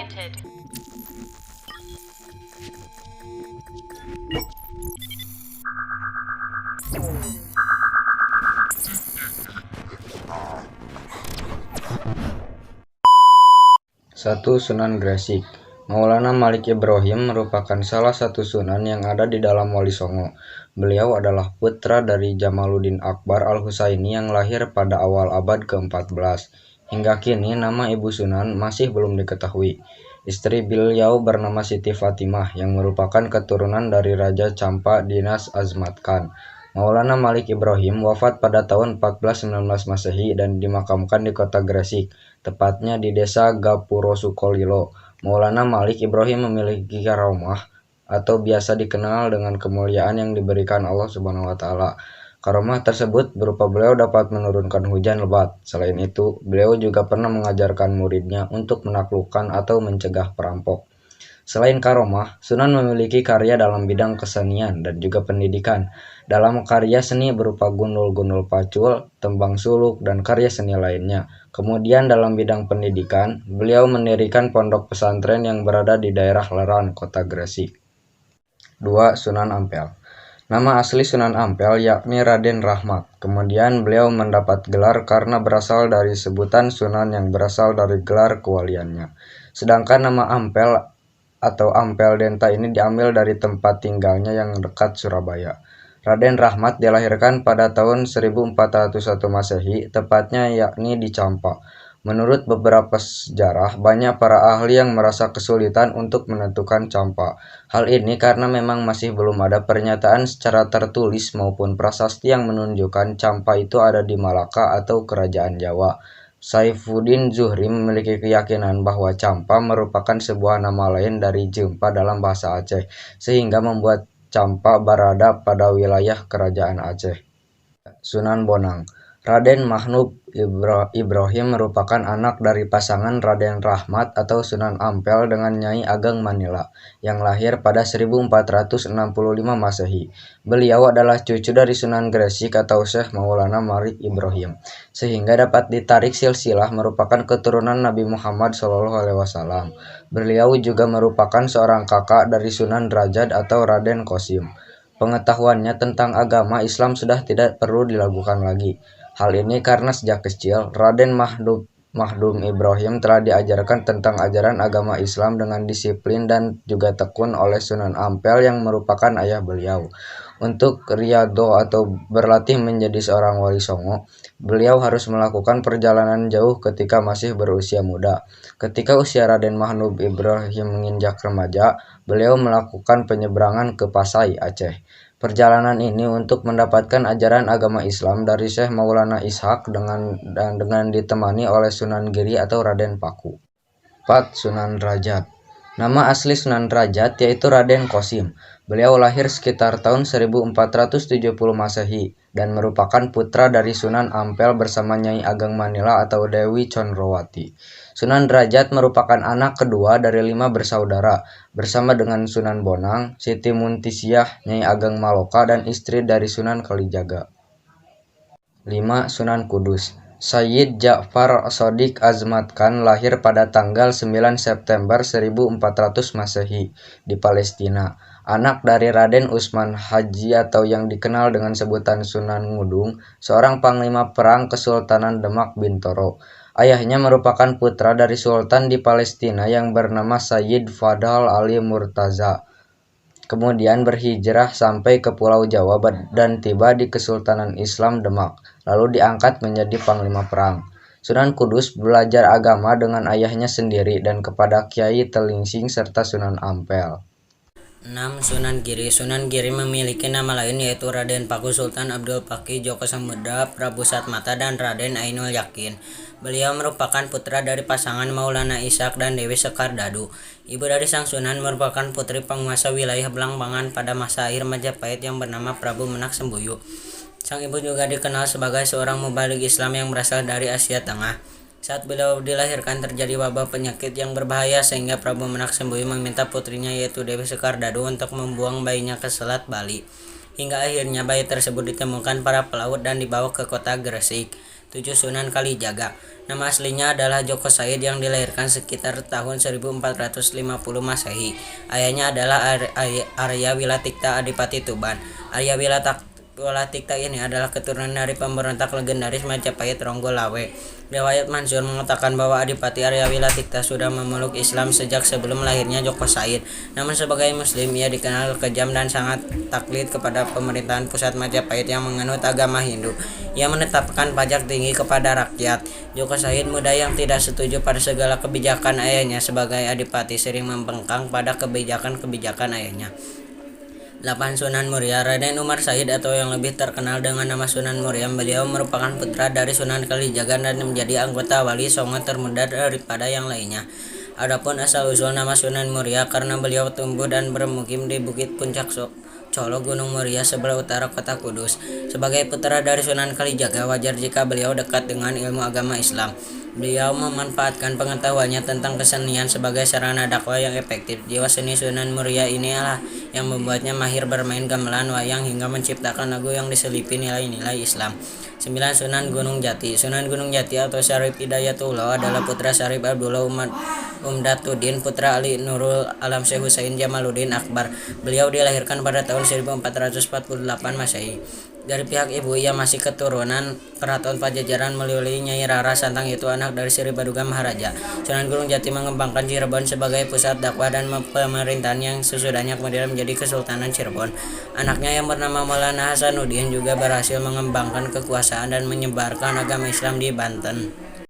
granted. Satu Sunan Gresik. Maulana Malik Ibrahim merupakan salah satu sunan yang ada di dalam Wali Songo. Beliau adalah putra dari Jamaluddin Akbar Al-Husaini yang lahir pada awal abad ke-14. Hingga kini nama ibu sunan masih belum diketahui. Istri beliau bernama Siti Fatimah yang merupakan keturunan dari Raja Campa Dinas Azmat Khan. Maulana Malik Ibrahim wafat pada tahun 1419 Masehi dan dimakamkan di kota Gresik, tepatnya di desa Gapuro Sukolilo. Maulana Malik Ibrahim memiliki karomah atau biasa dikenal dengan kemuliaan yang diberikan Allah Subhanahu wa taala. Karomah tersebut berupa beliau dapat menurunkan hujan lebat. Selain itu, beliau juga pernah mengajarkan muridnya untuk menaklukkan atau mencegah perampok. Selain karomah, Sunan memiliki karya dalam bidang kesenian dan juga pendidikan. Dalam karya seni berupa gundul-gundul pacul, tembang suluk, dan karya seni lainnya. Kemudian dalam bidang pendidikan, beliau mendirikan pondok pesantren yang berada di daerah Leran, kota Gresik. 2. Sunan Ampel. Nama asli Sunan Ampel yakni Raden Rahmat. Kemudian beliau mendapat gelar karena berasal dari sebutan Sunan yang berasal dari gelar kewaliannya. Sedangkan nama Ampel atau Ampel Denta ini diambil dari tempat tinggalnya yang dekat Surabaya. Raden Rahmat dilahirkan pada tahun 1401 Masehi, tepatnya yakni di Campa. Menurut beberapa sejarah, banyak para ahli yang merasa kesulitan untuk menentukan Campa. Hal ini karena memang masih belum ada pernyataan secara tertulis maupun prasasti yang menunjukkan Campa itu ada di Malaka atau Kerajaan Jawa. Saifuddin Zuhri memiliki keyakinan bahwa Campa merupakan sebuah nama lain dari Jempa dalam bahasa Aceh, sehingga membuat Campa berada pada wilayah Kerajaan Aceh. Sunan Bonang. Raden Mahnub Ibrahim merupakan anak dari pasangan Raden Rahmat atau Sunan Ampel dengan Nyai Ageng Manila yang lahir pada 1465 Masehi. Beliau adalah cucu dari Sunan Gresik atau Syekh Maulana Malik Ibrahim, sehingga dapat ditarik silsilah merupakan keturunan Nabi Muhammad SAW. Beliau juga merupakan seorang kakak dari Sunan Derajat atau Raden Qasim. Pengetahuannya tentang agama Islam sudah tidak perlu dilakukan lagi. Hal ini karena sejak kecil, Raden Mahdum Ibrahim telah diajarkan tentang ajaran agama Islam dengan disiplin dan juga tekun oleh Sunan Ampel yang merupakan ayah beliau. Untuk riyadhah atau berlatih menjadi seorang wali songo, beliau harus melakukan perjalanan jauh ketika masih berusia muda. Ketika usia Raden Mahdum Ibrahim menginjak remaja, beliau melakukan penyeberangan ke Pasai, Aceh. Perjalanan ini untuk mendapatkan ajaran agama Islam dari Syekh Maulana Ishaq dengan ditemani oleh Sunan Giri atau Raden Paku. 4. Sunan Derajat. Nama asli Sunan Derajat yaitu Raden Qasim. Beliau lahir sekitar tahun 1470 Masehi dan merupakan putra dari Sunan Ampel bersama Nyai Ageng Manila atau Dewi Condrowati. Sunan Derajat merupakan anak kedua dari 5 bersaudara, bersama dengan Sunan Bonang, Siti Muntisiah, Nyai Ageng Maloka, dan istri dari Sunan Kalijaga. 5. Sunan Kudus. Sayyid Ja'far Shadiq Azmat Khan lahir pada tanggal 9 September 1400 Masehi di Palestina. Anak dari Raden Usman Haji atau yang dikenal dengan sebutan Sunan Ngudung, seorang panglima perang Kesultanan Demak Bintoro. Ayahnya merupakan putra dari sultan di Palestina yang bernama Sayyid Fadhal Ali Murtaza. Kemudian berhijrah sampai ke Pulau Jawa dan tiba di Kesultanan Islam Demak, lalu diangkat menjadi panglima perang. Sunan Kudus belajar agama dengan ayahnya sendiri dan kepada Kiai Telingsing serta Sunan Ampel. 6. Sunan Giri. Sunan Giri memiliki nama lain yaitu Raden Paku Sultan Abdul Paki Joko Samudra Prabu Satmata dan Raden Ainul Yakin. Beliau merupakan putra dari pasangan Maulana Ishaq dan Dewi Sekardadu. Ibu dari sang Sunan merupakan putri penguasa wilayah Belambangan pada masa akhir Majapahit yang bernama Prabu Menak Sembuyu. Sang ibu juga dikenal sebagai seorang mubalik Islam yang berasal dari Asia Tengah. Saat beliau dilahirkan terjadi wabah penyakit yang berbahaya sehingga Prabu Menak Sembuyu meminta putrinya yaitu Dewi Sekardadu untuk membuang bayinya ke Selat Bali. Hingga akhirnya bayi tersebut ditemukan para pelaut dan dibawa ke kota Gresik. 7. Sunan Kalijaga. Nama aslinya adalah Joko Said yang dilahirkan sekitar tahun 1450 Masehi. Ayahnya adalah Arya Wilatikta Adipati Tuban. Arya Wilatikta ini adalah keturunan dari pemberontak legendaris Majapahit Ronggo Lawe. Riwayat Mansur mengatakan bahwa Adipati Arya Wilatikta sudah memeluk Islam sejak sebelum lahirnya Joko Said. Namun sebagai Muslim ia dikenal kejam dan sangat taklid kepada pemerintahan pusat Majapahit yang menganut agama Hindu. Ia menetapkan pajak tinggi kepada rakyat. Joko Said muda yang tidak setuju pada segala kebijakan ayahnya sebagai adipati sering membangkang pada kebijakan-kebijakan ayahnya. 8. Sunan Muria. Raden Umar Said atau yang lebih terkenal dengan nama Sunan Muria, beliau merupakan putra dari Sunan Kalijaga dan menjadi anggota Wali Songo termuda daripada yang lainnya. Adapun asal-usul nama Sunan Muria karena beliau tumbuh dan bermukim di Bukit Puncak Colo Gunung Muria sebelah utara kota Kudus. Sebagai putra dari Sunan Kalijaga, wajar jika beliau dekat dengan ilmu agama Islam. Beliau memanfaatkan pengetahuannya tentang kesenian sebagai sarana dakwah yang efektif. Jiwa seni Sunan Muria inilah yang membuatnya mahir bermain gamelan wayang hingga menciptakan lagu yang diselipi nilai-nilai Islam. 9. Sunan Gunung Jati. Sunan Gunung Jati atau Syarif Hidayatullah adalah putra Syarif Abdullah Umdatuddin, putra Ali Nurul Alam Syekh Husain Jamaluddin Akbar. Beliau dilahirkan pada tahun 1448 Masehi. Dari pihak ibu ia masih keturunan Keraton Pajajaran melalui Nyai Rara Santang, yaitu anak dari Sri Baduga Maharaja. Sunan Gunung Jati mengembangkan Cirebon sebagai pusat dakwah dan pemerintahan yang sesudahnya kemudian menjadi Kesultanan Cirebon. Anaknya yang bernama Maulana Hasanuddin juga berhasil mengembangkan kekuasaan dan menyebarkan agama Islam di Banten.